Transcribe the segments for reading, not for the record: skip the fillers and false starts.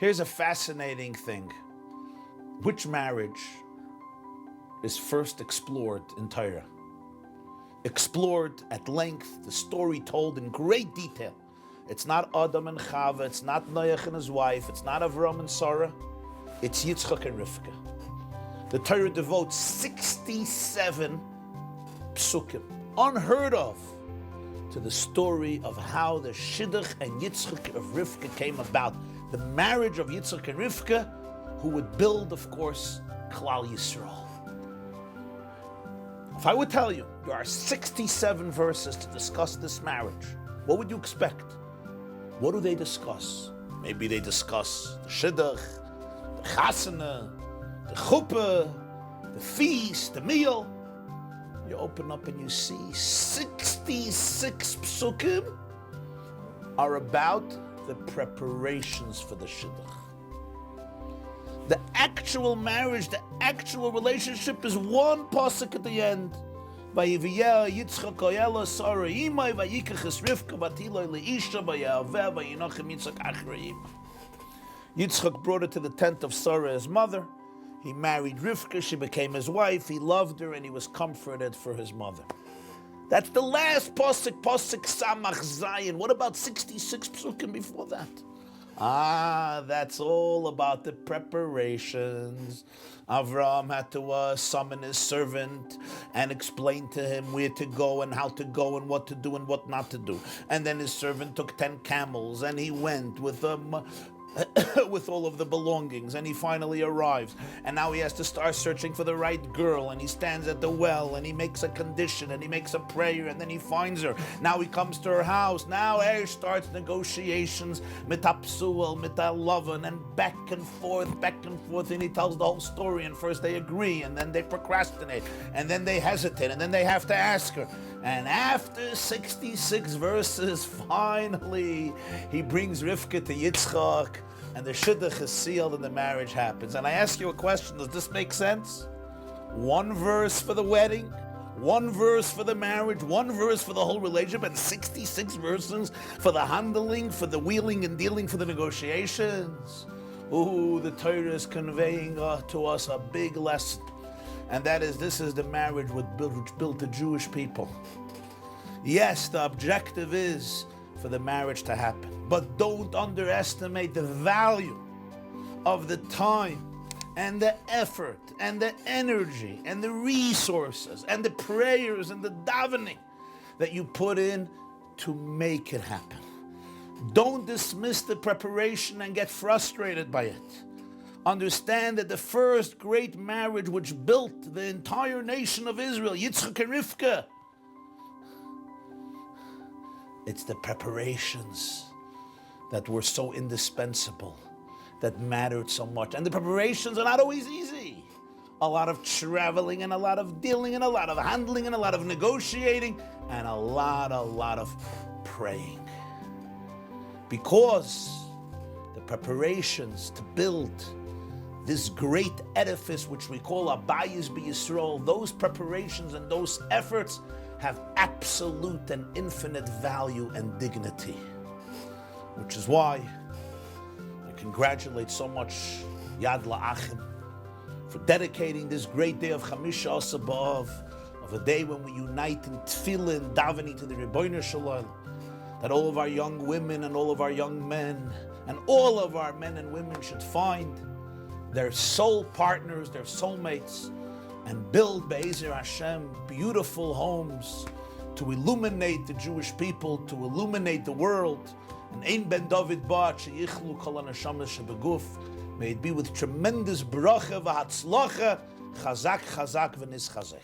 Here's a fascinating thing. Which marriage is first explored in Torah? Explored at length, the story told in great detail. It's not Adam and Chava, it's not Noach and his wife, it's not Avram and Sarah, it's Yitzchak and Rivka. The Torah devotes 67 psukim, unheard of, to the story of how the Shidduch and Yitzchak of Rivka came about. The marriage of Yitzchak and Rivka, who would build, of course, Klal Yisroel. If I would tell you there are 67 verses to discuss this marriage, what would you expect? What do they discuss? Maybe they discuss the Shidduch, the Chasana, the Chuppah, the feast, the meal. You open up and you see 66 psukim are about the preparations for the Shidduch. The actual marriage, the actual relationship is one pasuk at the end. Vayiviyah Yitzchak oyela Sarah imay vayikachas Rivka batiloi leisha vayaveh vayinochem Yitzchak achrayim. Yitzchak brought her to the tent of Sarah, his mother. He married Rivka, she became his wife, he loved her, and he was comforted for his mother. That's the last pasuk, pasuk Samach Zayin. What about 66 psukim before that? That's all about the preparations. Avram had to summon his servant and explain to him where to go and how to go and what to do and what not to do. And then his servant took 10 camels and he went with with all of the belongings, and he finally arrives, and now he has to start searching for the right girl, and he stands at the well and he makes a condition and he makes a prayer, and then he finds her. Now he comes to her house. Now he starts negotiations mit Apsuel, mit Lavan, and back and forth, and he tells the whole story, and first they agree, and then they procrastinate, and then they hesitate, and then they have to ask her. And after 66 verses, finally, he brings Rivka to Yitzchak, and the Shidduch is sealed and the marriage happens. And I ask you a question, does this make sense? One verse for the wedding, one verse for the marriage, one verse for the whole relationship, and 66 verses for the handling, for the wheeling and dealing, for the negotiations. Ooh, the Torah is conveying to us a big lesson. And that is, this is the marriage which built the Jewish people. Yes, the objective is for the marriage to happen. But don't underestimate the value of the time and the effort and the energy and the resources and the prayers and the davening that you put in to make it happen. Don't dismiss the preparation and get frustrated by it. Understand that the first great marriage which built the entire nation of Israel, Yitzchak and Rivka, it's the preparations that were so indispensable, that mattered so much. And the preparations are not always easy. A lot of traveling and a lot of dealing and a lot of handling and a lot of negotiating and a lot of praying. Because the preparations to build this great edifice which we call Abayis B'Yisrael, those preparations and those efforts have absolute and infinite value and dignity. Which is why I congratulate so much Yad La'achim for dedicating this great day of Chamisha Asa B'Av, of a day when we unite in Tefillah and davening to the Rebbeinu Shalom, that all of our young women and all of our young men and all of our men and women should find their soul partners, their soulmates, and build Be'ezer Hashem beautiful homes to illuminate the Jewish people, to illuminate the world. And Ein Ben David Ba'at Sheyichlu Kol HaNeshamas Shebeguf. May it be with tremendous bracha v'hatzlacha, chazak v'nischazek.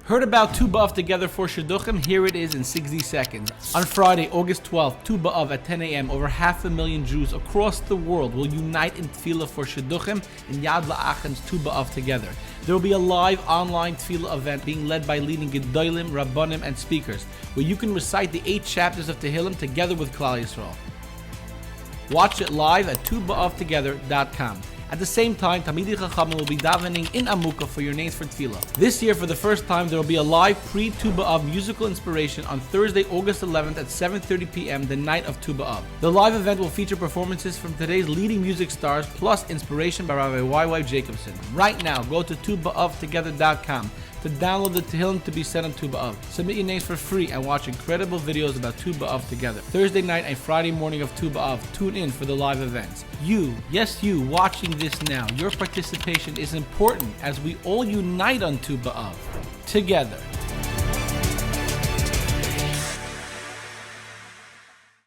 Heard about Tu B'Av together for Shidduchim? Here it is in 60 seconds. On Friday, August 12th, Tu B'Av at 10 a.m., over 500,000 Jews across the world will unite in Tefillah for Shidduchim in Yad La'achim's Tu B'Av together. There will be a live online Tefillah event being led by leading Gedolim, Rabbanim, and speakers, where you can recite the 8 chapters of Tehillim together with Klal Yisroel. Watch it live at TuBa'avTogether.com. At the same time, Talmidei Chachamim will be davening in Amukah for your names for Tefillah. This year, for the first time, there will be a live pre-Tu B'Av musical inspiration on Thursday, August 11th at 7:30 p.m., the night of Tu B'Av. The live event will feature performances from today's leading music stars, plus inspiration by Rav YY Jacobson. Right now, go to tuba'avtogether.com to download the Tehillim to be said on Tu B'Av. Submit your names for free and watch incredible videos about Tu B'Av together. Thursday night and Friday morning of Tu B'Av, tune in for the live events. You, yes you, watching this now, your participation is important as we all unite on Tu B'Av together.